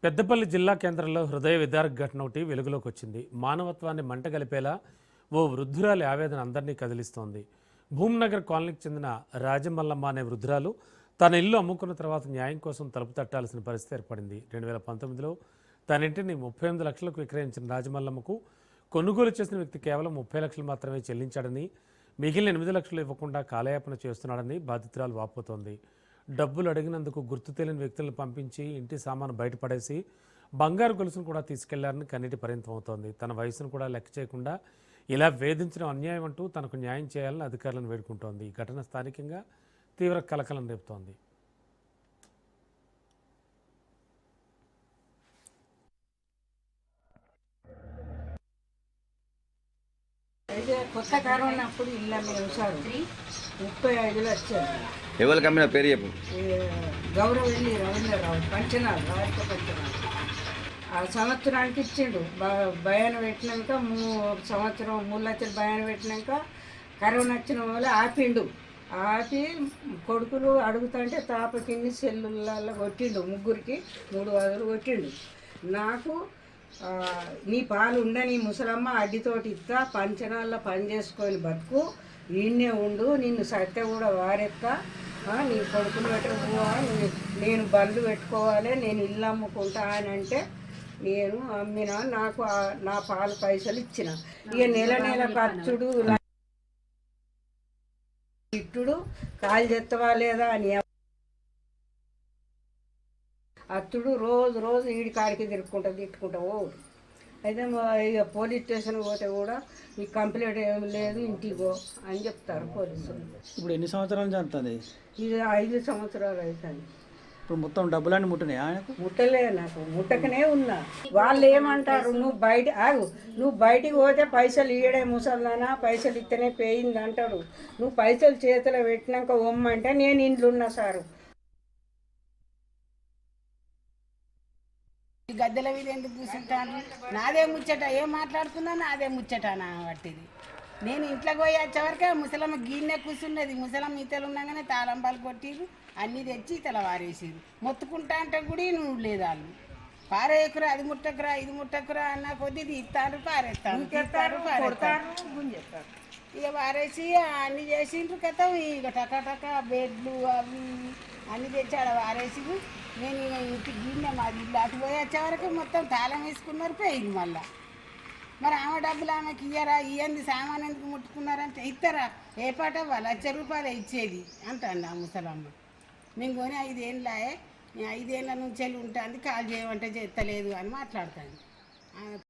పెద్దపల్లి జిల్లా కేంద్రంలో హృదయ విదారక ఘటన ఒకటి వెలుగులోకి వచ్చింది. మానవత్వాన్ని మంటగలిపేలా ఓ వృద్ధురాలి ఆవేదన అందరినీ కదిలిస్తోంది. భూమ్నగర్ కాలనీకి చెందిన రాజమల్లమ్మ అనే వృద్ధురాలు తన ఇల్లు అమ్ముకున్న తర్వాత న్యాయం కోసం తలుపు తట్టాల్సిన పరిస్థితి ఏర్పడింది. 2019లో తన ఇంటిని 38 లక్షలకు విక్రయించిన రాజమల్లమ్మకు కొనుగోలు చేసిన వ్యక్తి కేవలం 30 లక్షలు మాత్రమే చెల్లించాడని, మిగిలిన 8 లక్షలు ఇవ్వకుండా కాలయాపన చేస్తున్నాడని బాధితురాలు వాపోతోంది. డబ్బులు అడిగినందుకు గుర్తు తెలియని వ్యక్తులను పంపించి ఇంటి సామాను బయటపడేసి బంగారు గొలుసును కూడా తీసుకెళ్లారని కన్నీటి పరిమితం అవుతోంది. తన వయసును కూడా లెక్క చేయకుండా ఇలా వేధించడం అన్యాయం అంటూ తనకు న్యాయం చేయాలని అధికారులను వేడుకుంటోంది. ఈ ఘటన స్థానికంగా తీవ్ర కలకలం రేపుతోంది. అయితే కొత్త కారు ఉన్నప్పుడు ఇల్లు వ్యవసాయం 35 లక్షలు. ఎవరికి అమ్మిన పేరు చెప్పు. గౌరవ వెళ్ళి రవీంద్రరావు పంచనాలు రాజక పంచనాలు ఆ సంవత్సరానికి ఇచ్చిండు. భయాన్ని పెట్టినాక సంవత్సరం 3 లక్షలు భయాన్ని పెట్టినాక కరోనా వచ్చిన వల్ల ఆపిండు. ఆపి కొడుకులు అడుగుతుంటే తాపకిన్ని సెల్లులలో కొట్టిండు. ముగ్గురికి 3 వదులు కొట్టిండు. నాకు నీ పాలు ఉండని ముసలమ్మ అడ్డితోటి ఇస్తా పంచనాల్లో పని చేసుకొని బతుకు ఈయన్నే ఉండు, నిన్ను సత్య కూడా వారెక్క, నీ కొడుకులు పెట్టకపోవా, నేను బళ్ళు పెట్టుకోవాలి, నేను ఇల్లు అమ్ముకుంటా అని అంటే నేను అమ్మిన. నాకు నా పాలు పైసలు ఇచ్చిన. ఇక నెల నెల ఖర్చుడు ఇట్టుడు కాలు చెత్తవా లేదా అని అత్తుడు రోజు రోజు ఈడి కాడికి తిట్టుకుంటా ఓడు. అయితే ఇక పోలీస్ స్టేషన్కి పోతే కూడా ఈ కంప్లైంట్ ఏమి లేదు, ఇంటికి పో అని చెప్తారు పోలీసులు. ఇప్పుడు ఎన్ని సంవత్సరాల నుంచి అంటుంది? ఇది 5 సంవత్సరాలు అవుతుంది. ఇప్పుడు మొత్తం డబ్బులన్నీ ముట్టినాయి ఆయనకు? ముట్టలే, నాకు ముట్టకనే ఉన్నా. వాళ్ళు ఏమంటారు, నువ్వు బయటికి పోతే పైసలు ఇయ్యడే ముసల్దానా, పైసలు ఇస్తేనే పోయింది అంటాడు. నువ్వు పైసలు చేతిలో పెట్టినాక ఒమ్మంటే నేను ఇంట్లో ఉన్నా సారు. గద్దెల మీద ఎందుకు కూర్చుంటాను? నాదే ముచ్చట, ఏం మాట్లాడుతున్నా నాదే ముచ్చట నా బట్టిది. నేను ఇంట్లోకి పోయి వచ్చేవరకే ముసలమ్మ గిన్నె కూర్చున్నది. ముసలమ్మ ఈతలు ఉండగానే తాళంపాలు కొట్టిరు, అన్నీ తెచ్చి ఇతల వారేసిరు. మొత్తుకుంటా అంటే కూడా నువ్వు లేదు. వాళ్ళు పారేయకురా, అది ముట్టకురా, ఇది ముట్టకురా అన్న కొద్ది తీస్తారు, పారేస్తారు, ఇక వారేసి అన్నీ చేసిండ్రు. కథం ఇక టకా బెడ్లు అవి అన్నీ తెచ్చి ఆడ వారేసిరు. నేను ఇంటికి గిన్నె మాది ఇల్లు అటు పోయి వచ్చేవరకు మొత్తం తాళం వేసుకున్నారు, పోయింది. మళ్ళీ మరి ఆమె డబ్బులు ఆమెకి ఇయ్యరా, ఇయ్యంది సామాన్ ఎందుకు ముట్టుకున్నారంటే ఇస్తారా, ఏ పాట 1,00,000 రూపాయలు ఇచ్చేది అంటాను ఆ ముసలమ్మ. మేము కొని 5 ఏళ్ళే, 5 ఏళ్ళ నుంచి వెళ్ళి ఉంటుంది, కాల్ చేయమంటే చేస్తలేదు అని మాట్లాడతాను.